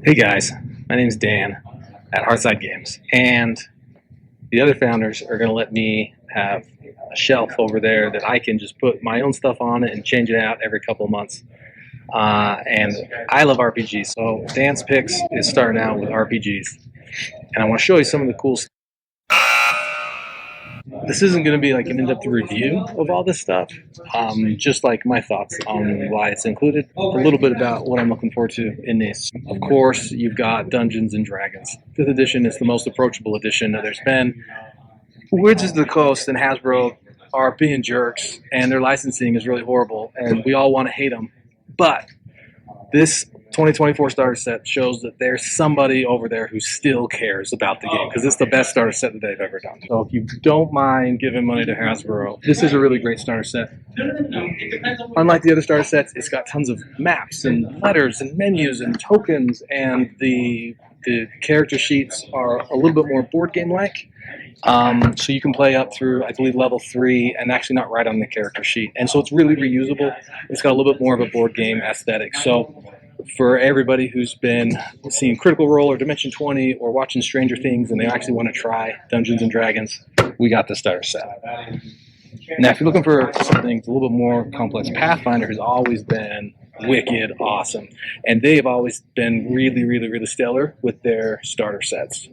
Hey guys, my name's Dan at Hearthside Games, and the other founders are going to let me have a shelf over there that I can just put my own stuff on it and change it out every couple of months. And I love RPGs, so Dan's Picks is starting out with RPGs, and I want to show you some of the cool stuff. This isn't going to be like an in-depth review of all this stuff, just like my thoughts on why it's included, a little bit about what I'm looking forward to in this. Of course, you've got Dungeons and Dragons. 5th edition is the most approachable edition that there's been. Wizards of the Coast and Hasbro are being jerks, and their licensing is really horrible, and we all want to hate them. But this 2024 starter set shows that there's somebody over there who still cares about the game, because it's the best starter set that they've ever done. So if you don't mind giving money to Hasbro, this is a really great starter set. Unlike the other starter sets, it's got tons of maps and letters and menus and tokens, and the character sheets are a little bit more board game-like. So you can play up through, I believe, level 3 and actually not write on the character sheet. And so it's really reusable. It's got a little bit more of a board game aesthetic. So for everybody who's been seeing Critical Role or Dimension 20 or watching Stranger Things and they actually want to try Dungeons and Dragons, we got the starter set. Now, if you're looking for something a little bit more complex, Pathfinder has always been wicked awesome, and they have always been really, really, really stellar with their starter sets.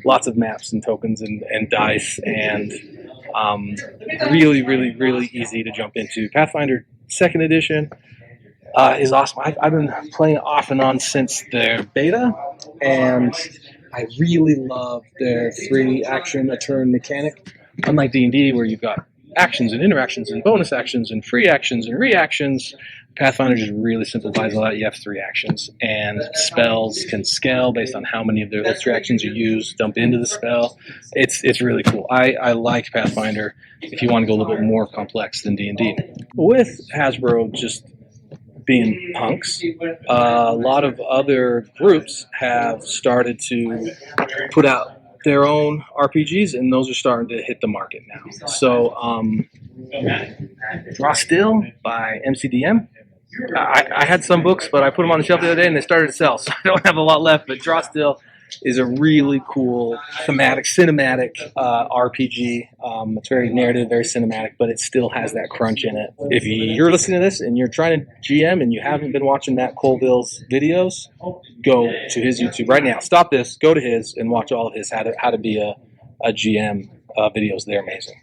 Lots of maps and tokens and dice, and really, really, really easy to jump into. Pathfinder 2nd edition is awesome. I've been playing off and on since their beta, and I really love their 3-action a turn mechanic. Unlike D&D, where you've got actions and interactions and bonus actions and free actions and reactions, Pathfinder just really simplifies a lot. You have 3 actions, and spells can scale based on how many of those 3 actions you use, dump into the spell. It's really cool. I like Pathfinder if you want to go a little bit more complex than D&D. With Hasbro just being punks, a lot of other groups have started to put out their own RPGs, and those are starting to hit the market now. So Draw Still by MCDM. I had some books, but I put them on the shelf the other day and they started to sell, so I don't have a lot left. But Draw Still is a really cool thematic, cinematic RPG. It's very narrative, very cinematic, but it still has that crunch in it. If you're listening to this and you're trying to GM and you haven't been watching Matt Colville's videos, go to his YouTube right now. Stop this, go to his, and watch all of his how to be a GM videos. They're amazing.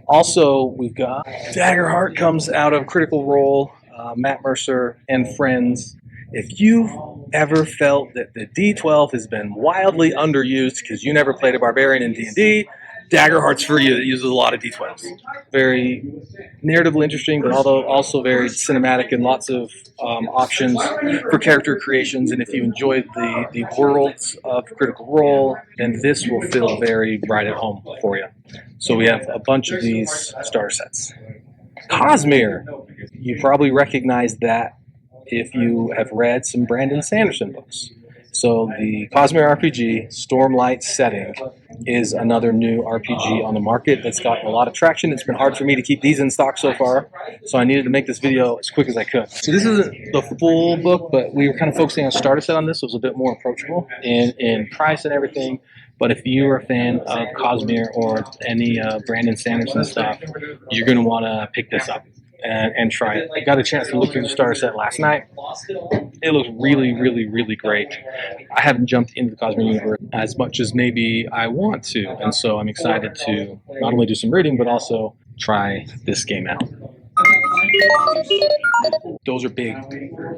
Also, we've got Daggerheart comes out of Critical Role, Matt Mercer and friends. If you've ever felt that the D12 has been wildly underused because you never played a barbarian in D&D, Daggerheart's for you. It uses a lot of D12s. Very narratively interesting, but also very cinematic and lots of options for character creations. And if you enjoyed the worlds of Critical Role, then this will feel very right at home for you. So we have a bunch of these starter sets. Cosmere. You probably recognize that if you have read some Brandon Sanderson books. So the Cosmere RPG Stormlight setting is another new RPG on the market that's gotten a lot of traction. It's been hard for me to keep these in stock so far, so I needed to make this video as quick as I could. So this isn't the full book, but we were kind of focusing on starter set on this, so it was a bit more approachable in price and everything. But if you're a fan of Cosmere or any Brandon Sanderson stuff, you're going to want to pick this up and try it. I got a chance to look through the starter set last night. It looks really, really, really great. I haven't jumped into the Cosmere universe as much as maybe I want to, and so I'm excited to not only do some reading, but also try this game out. Those are big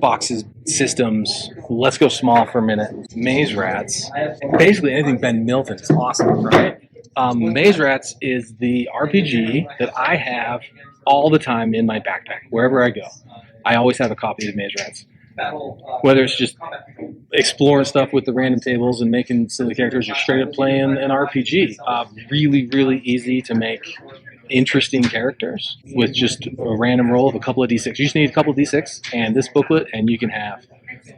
boxes, systems. Let's go small for a minute. Maze Rats. Basically anything Ben Milton is awesome, right? Maze Rats is the RPG that I have all the time in my backpack, wherever I go. I always have a copy of Maze Rats. Whether it's just exploring stuff with the random tables and making silly characters, or straight up playing an RPG. Really, really easy to make interesting characters with just a random roll of a couple of D6. You just need a couple of D6 and this booklet, and you can have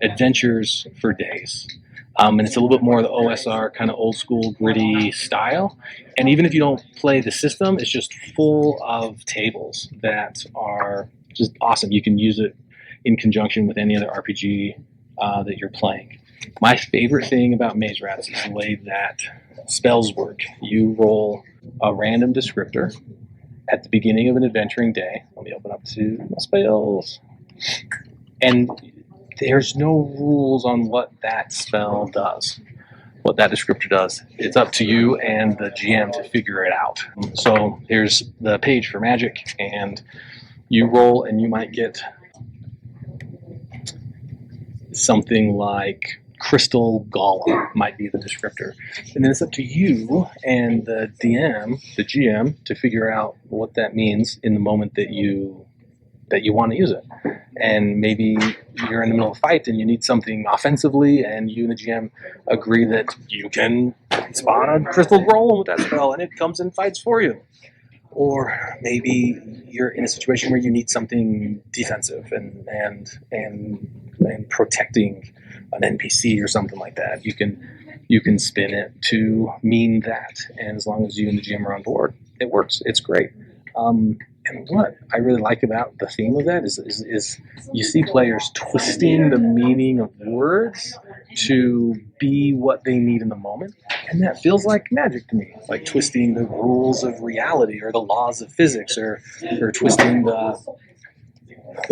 adventures for days. And it's a little bit more of the OSR kind of old school gritty style. And even if you don't play the system, it's just full of tables that are just awesome. You can use it in conjunction with any other RPG that you're playing. My favorite thing about Maze Rats is the way that spells work. You roll a random descriptor at the beginning of an adventuring day. Let me open up to my spells. And there's no rules on what that spell does, what that descriptor does. It's up to you and the GM to figure it out. So here's the page for magic, and you roll and you might get something like crystal golem might be the descriptor. And then it's up to you and the DM, the GM, to figure out what that means in the moment that you want to use it. And maybe you're in the middle of a fight and you need something offensively, and you and the GM agree that you can spawn a crystal golem with that spell and it comes and fights for you. Or maybe you're in a situation where you need something defensive and protecting an NPC or something like that. You can spin it to mean that, and as long as you and the GM are on board, it works. It's great. And what I really like about the theme of that is you see players twisting the meaning of words to be what they need in the moment. And that feels like magic to me, like twisting the rules of reality or the laws of physics, or twisting the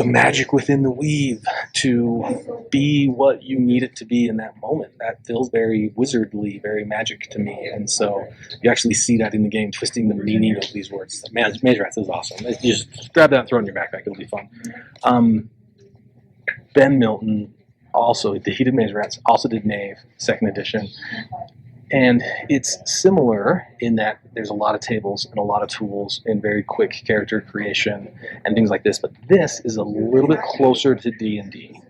magic within the weave to be what you need it to be in that moment. That feels very wizardly, very magic to me. And so you actually see that in the game, twisting the meaning of these words. Maze Rats is awesome. You just grab that and throw it in your backpack. It'll be fun. Ben Milton also, he did Maze Rats, also did Knave, 2nd edition. And it's similar in that there's a lot of tables and a lot of tools and very quick character creation and things like this. But this is a little bit closer to D&D.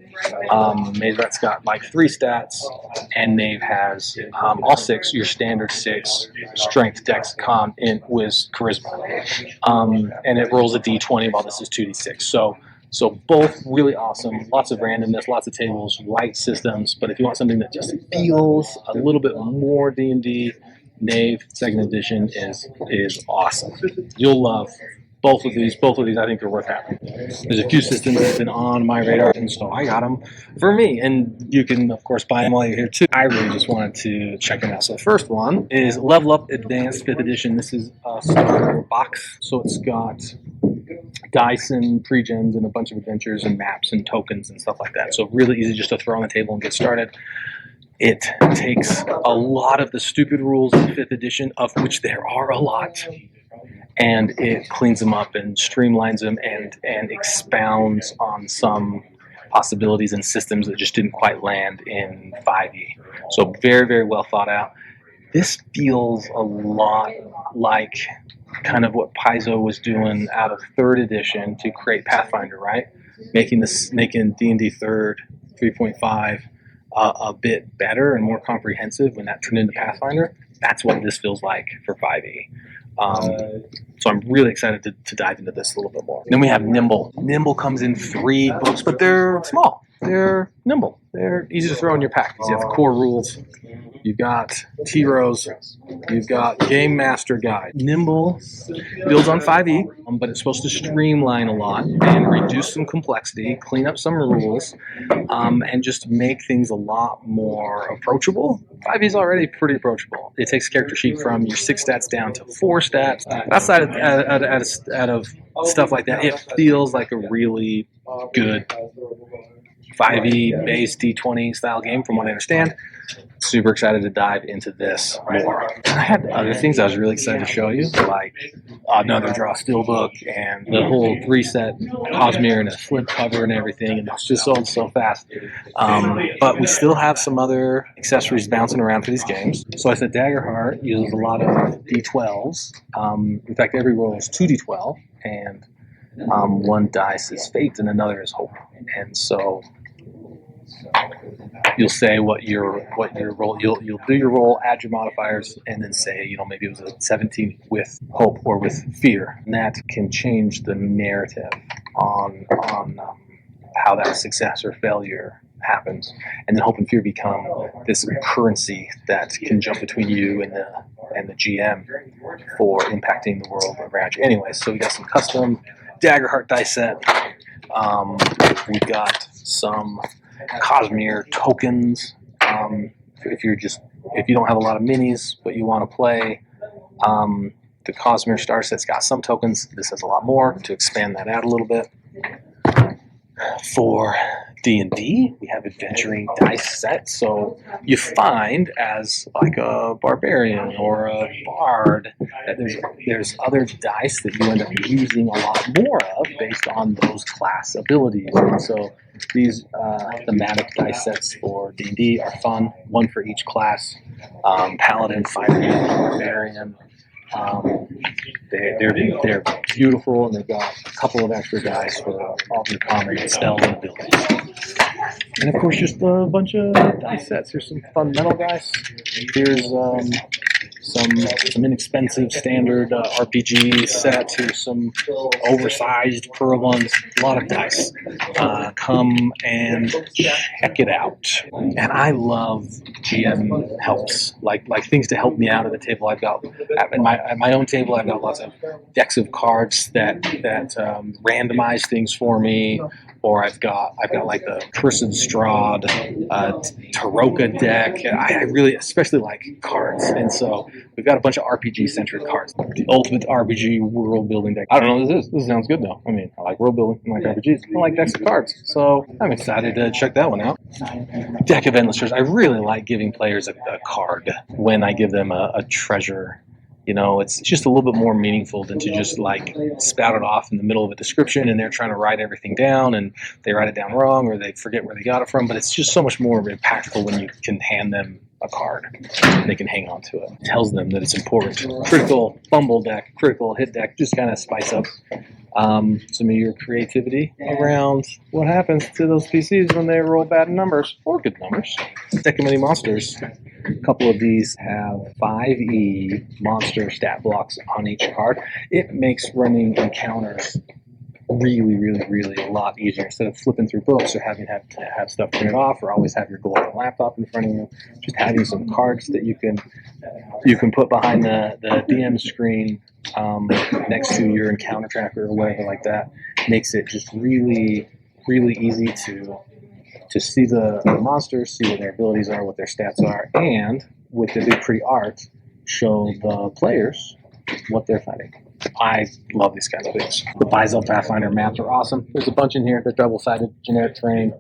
Maze Rat's got like 3 stats, and Knave has all 6, your standard 6, strength, dex, con, int, whiz, charisma. And it rolls a d20 while this is 2d6. So both really awesome, lots of randomness, lots of tables, light systems, but if you want something that just feels a little bit more D&D, Knave 2nd edition is awesome. You'll love both of these. Both of these I think are worth having. There's a few systems that have been on my radar, and so I got them for me. And you can, of course, buy them while you're here too. I really just wanted to check them out. So the first one is Level Up Advanced 5th edition. This is a starter box, so it's got dice and pre-gens and a bunch of adventures and maps and tokens and stuff like that. So really easy just to throw on the table and get started. It takes a lot of the stupid rules of 5th edition, of which there are a lot, and it cleans them up and streamlines them and expounds on some possibilities and systems that just didn't quite land in 5e. So very, very well thought out. This feels a lot like kind of what Paizo was doing out of 3rd edition to create Pathfinder, right? Making D&D 3rd 3.5 a bit better and more comprehensive when that turned into Pathfinder. That's what this feels like for 5e. So I'm really excited to dive into this a little bit more. Then we have Nimble. Nimble comes in 3 books, but they're small. They're nimble. They're easy to throw in your pack because you have the core rules. You've got T-Rose. You've got Game Master Guide. Nimble builds on 5e, but it's supposed to streamline a lot and reduce some complexity, clean up some rules, and just make things a lot more approachable. 5e is already pretty approachable. It takes a character sheet from your 6 stats down to 4 stats. Outside of stuff like that, it feels like a really good 5e based D20 style game from what I understand. Super excited to dive into this more. I had other things I was really excited to show you, like another Draw Steelbook and the whole 3-set Cosmere and a flip cover and everything, and it's just sold so fast. But we still have some other accessories bouncing around for these games. So I said Daggerheart uses a lot of D12s. In fact, every roll is 2D12, and 1 dice is fate and another is hope. And so you'll say what your roll. You'll do your roll, add your modifiers, and then say, maybe it was a 17 with hope or with fear, and that can change the narrative on how that success or failure happens. And then hope and fear become this currency that can jump between you and the GM for impacting the world around you. Anyway, so we got some custom Daggerheart dice set. We've got some Cosmere tokens If you don't have a lot of minis but you want to play, the Cosmere starter set's got some tokens. This has a lot more to expand that out a little bit. For D&D, we have adventuring dice sets. So you find as like a barbarian or a bard that there's other dice that you end up using a lot more of based on those class abilities. And so these thematic dice sets for D&D are fun. One for each class: paladin, fighter, barbarian. They're beautiful, and they've got a couple of extra dice for all your common spells and abilities. And of course, just a bunch of dice sets. Here's some fundamental dice. Here's some inexpensive standard RPG sets. Here's some oversized pearl ones. A lot of dice. Come and check it out. And I love GM helps, like things to help me out at the table. I've got at my own table. I've got lots of decks of cards that randomize things for me. Or I've got like the Person Strahd Taroka deck. I really especially like cards, and so we've got a bunch of RPG-centric cards. The ultimate RPG world-building deck. I don't know what this is. This sounds good though. I mean, I like world-building, I like RPGs, I like decks of cards. So I'm excited to check that one out. Deck of Endless Treasures. I really like giving players a card when I give them a treasure. You know, it's just a little bit more meaningful than to just like spout it off in the middle of a description and they're trying to write everything down and they write it down wrong or they forget where they got it from. But it's just so much more impactful when you can hand them a card and they can hang on to it. It tells them that it's important. Critical fumble deck, critical hit deck, just kind of spice up some of your creativity around what happens to those PCs when they roll bad numbers or good numbers. Deck of Many Monsters. A couple of these have 5e monster stat blocks on each card. It makes running encounters really a lot easier. Instead of flipping through books or having to have stuff printed off or always have your golden laptop in front of you, just having some cards that you can put behind the DM screen next to your encounter tracker or whatever like that makes it just really easy to see the monsters, see what their abilities are, what their stats are, and with the big pretty art, show the players what they're fighting. I love these kinds of things. The Bizel Pathfinder maps are awesome. There's a bunch in here. They're double-sided, generic terrain.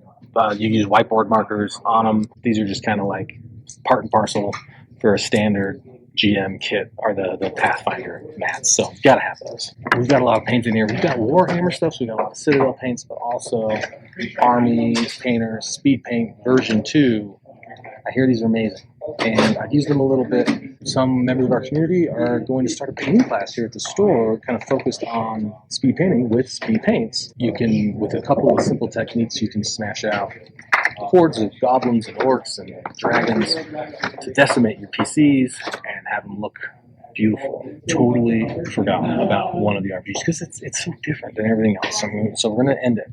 You use whiteboard markers on them. These are just kind of like part and parcel for a standard GM kit are the Pathfinder mats. So gotta have those. We've got a lot of paints in here. We've got Warhammer stuff, so we've got a lot of Citadel paints, but also Army Painter, Speed Paint version 2. I hear these are amazing. And I've used them a little bit. Some members of our community are going to start a painting class here at the store, kind of focused on speed painting with speed paints. You can, with a couple of simple techniques, you can smash out hordes of goblins and orcs and dragons to decimate your PCs and have them look beautiful. Totally forgotten about one of the RPGs because it's so different than everything else. So we're going to end it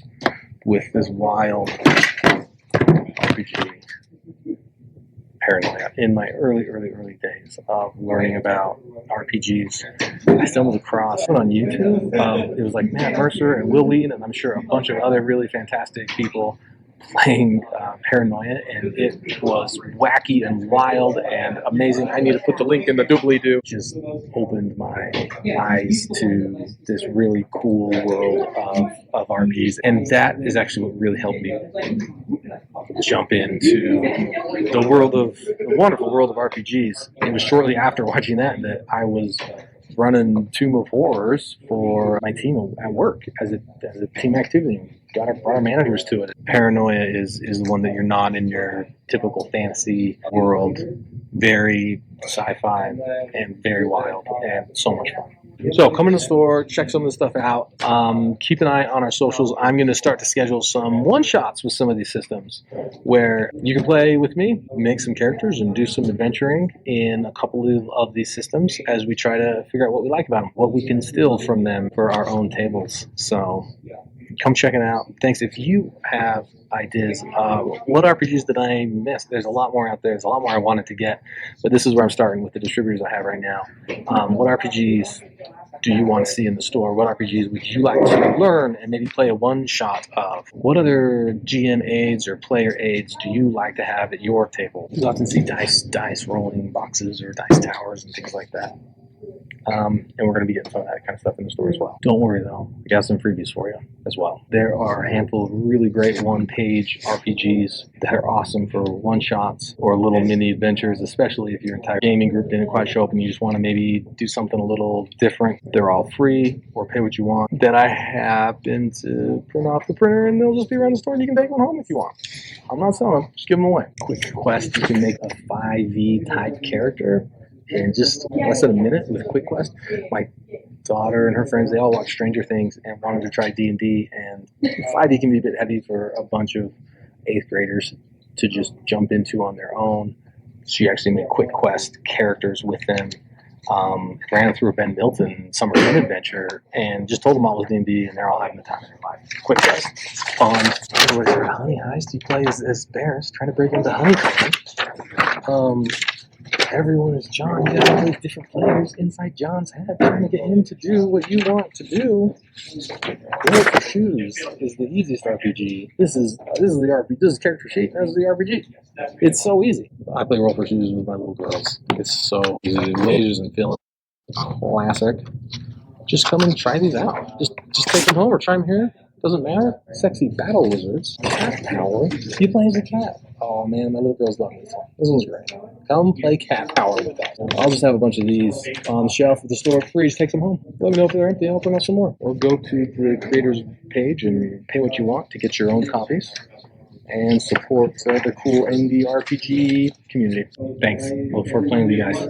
with this wild RPG. Paranoia. In my early days of learning about RPGs, I stumbled across it on YouTube. It was like Matt Mercer and Will Wheaton, and I'm sure a bunch of other really fantastic people playing Paranoia, and it was wacky and wild and amazing. I need to put the link in the doobly-doo. Just opened my eyes to this really cool world of RPGs, and that is actually what really helped me jump into the wonderful world of RPGs. It was shortly after watching that I was running Tomb of Horrors for my team at work as a team activity. Brought our managers to it. Paranoia is the one that you're not in your typical fantasy world. Very sci-fi and very wild and so much fun. So come in the store, check some of this stuff out. Keep an eye on our socials. I'm going to start to schedule some one-shots with some of these systems where you can play with me, make some characters, and do some adventuring in a couple of these systems as we try to figure out what we like about them, what we can steal from them for our own tables. So come check it out. Thanks. If you have ideas, what RPGs did I miss? There's a lot more out there. There's a lot more I wanted to get, but this is where I'm starting with the distributors I have right now. What RPGs do you want to see in the store? What RPGs would you like to learn and maybe play a one-shot of? What other GM aids or player aids do you like to have at your table? You often see dice rolling boxes or dice towers and things like that. And we're going to be getting some of that kind of stuff in the store as well. Don't worry though, we got some freebies for you as well. There are a handful of really great one-page RPGs that are awesome for one-shots or little mini adventures, especially if your entire gaming group didn't quite show up and you just want to maybe do something a little different. They're all free or pay what you want. That I happen to print off the printer and they'll just be around the store and you can take one home if you want. I'm not selling them, just give them away. Quick Quest, you can make a 5e type character in just less than a minute with Quick Quest. My daughter and her friends, they all watched Stranger Things and wanted to try D&D, and 5e can be a bit heavy for a bunch of 8th graders to just jump into on their own. She actually made Quick Quest characters with them, ran through a Ben Milton Summer Fun Adventure, and just told them all it was D&D, and they're all having the time of their life. Quick Quest, it's fun. What is it, Honey Heist? You play as Bears trying to break into Honeycomb. Everyone is John. You got all these different players inside John's head trying to get him to do what you want to do. Roll for Shoes is the easiest RPG. This is the RPG. This is character sheet. This is the RPG. It's so easy. I play Roll for Shoes with my little girls. It's so easy. Lasers and film. Classic. Just come and try these out. Just take them home or try them here. Doesn't matter. Sexy Battle Wizards. Cat Power. You play as a cat. Oh man, my little girls love this one. This one's great. Come play Cat Power with us. I'll just have a bunch of these on the shelf at the store for free. Just take some home. Let me know if they're empty. I'll bring out some more. Or go to the creators page and pay what you want to get your own copies and support the cool indie RPG community. Thanks. Look forward to playing with you guys.